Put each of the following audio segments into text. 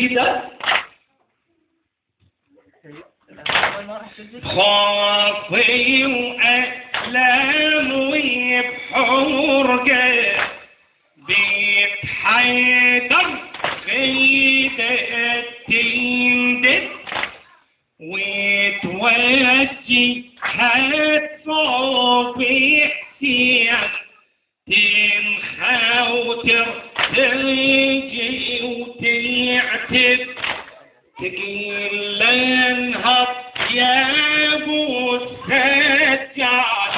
إذا خافي وألم وبحرقة بيت حيدر خيدة تندد وتوجه صوبي حسين تنخوتر ترجي وتعتب تقيل لنهض يا ابو السجاد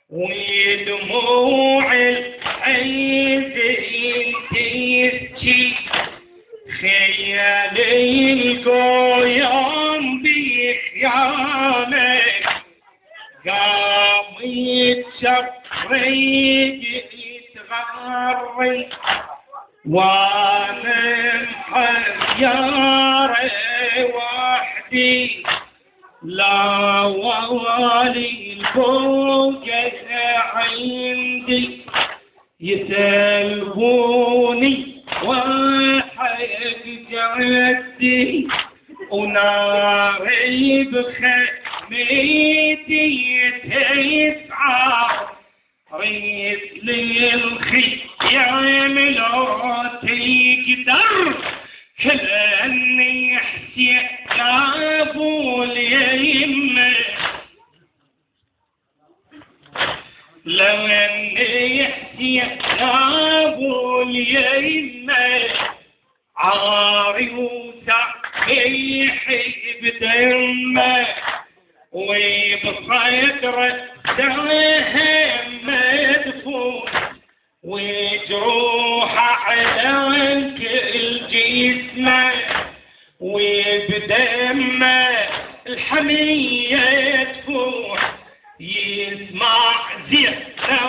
ودموع العين تبكي خيالي القيام بخيالك قام يتشرق يتغرق وانا محيرة وحدي لا والي الفوجة عندي يسلبوني وحق جدي وناري بخميتي تسعى ريت للخيام لو تقدر لأني حسين أبو اليمة لأني حسين أبو اليمة عاري وسحيح بدمه وبصدره دهم مدفون وجروحه على كل جسمه وبدمه الحمية تفوح يسمع زيته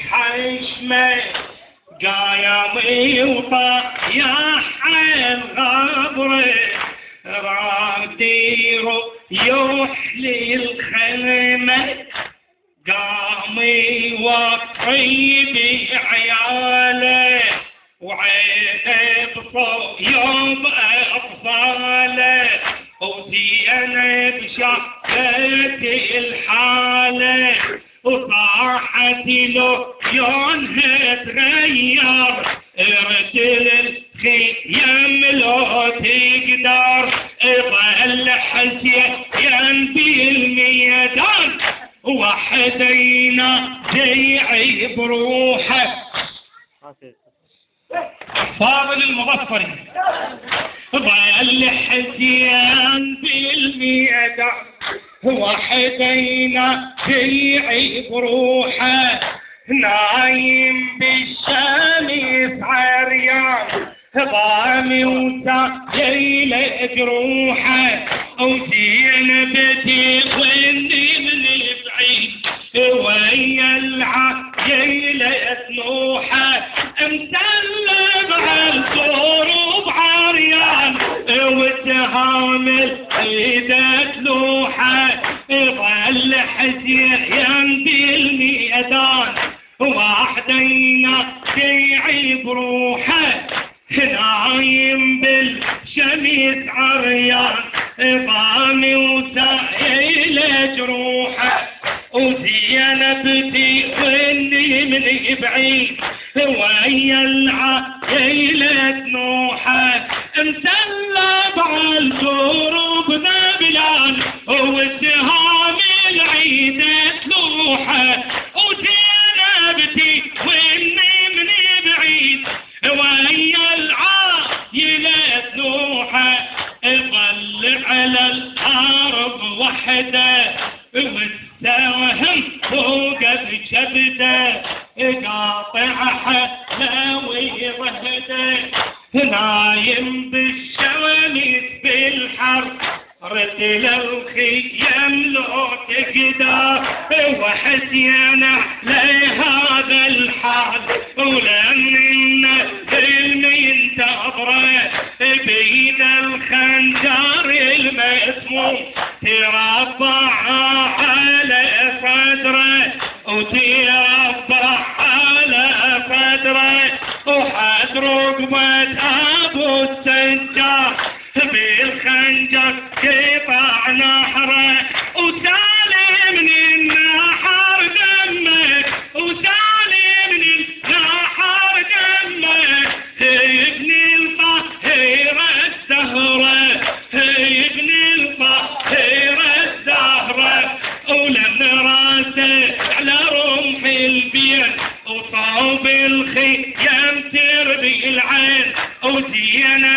وبيتحشمه قايم وطايح الغبره راديره يحلي الخيمة قام يوطي بعياله وعينه بصيوب أطفاله وزينب شقت الحالة وصاحت له يونها تغير ارسل الخيام لو تقدر ظل حسين بالميدان وحدينا جيعي بروحه فاضل المظفري ظل حسين بالميدان وحدينا جيعي بروحه نايم بالشمس عريان ضامي وسايل جروحه وزينب تغني من بعيد ويا العيلة نوحه مسلم عالدروب عريان وتهامل ايدك لوحه ظل حسين بالميدان وحدينا جيعي بروحه نايم بالشمس عريان ضامي وسائل جروحه وزينب تغني من بعيد ويا العيلة نوحه مسلب عالدروب نابلان واتهام العيدة لوحه وزينب تغني من بعيد ويا العيلة نوحه ظل على الأرض وحده والسهم فوق بشبده قاطعها لاوي ظهده نايم بالشواميس بالحر رتل الخيام لو تقدر وحسين لهذا الحال ولأن الفيلم ينتظره بيد الخنجر المسموم تربع على صدره وتربع على صدره وحد ركبة أبو السيد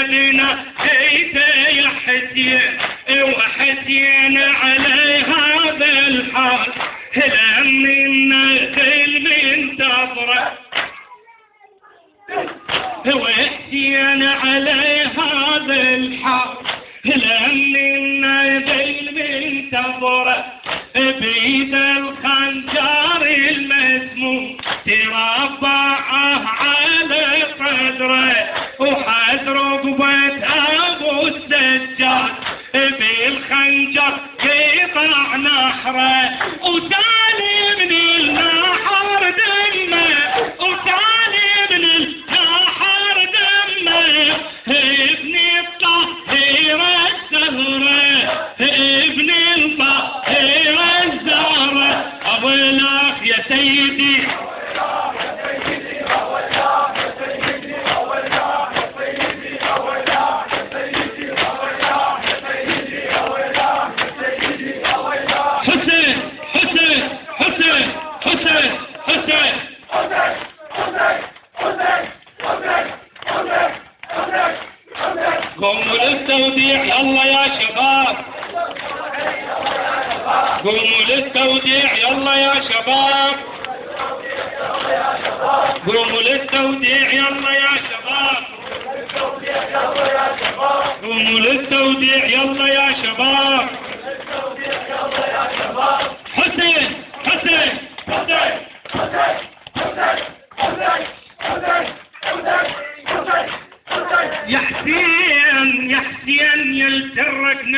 زينبنا جيته يا حسين وحسين على هذا الحال لأني النخل منتظره وحسين على هذا الحال لأني النخل منتظره بيد الخنجر المسموم تربعه على صدره وحد رقبة أبو السجاد بالخنجر يقطع نحره وتالي من النحر دمه وتالي من النحر دمه ابن الطاهر الزهره ابن الطاهر الزهره أبو الأخ يا سيدي قوموا للتوديع يلا يا شباب قوموا للتوديع يلا يا شباب قوموا للتوديع يلا يا شباب قوموا للتوديع يلا يا شباب حسين حسين حسين يا حسين يا حسين يلترك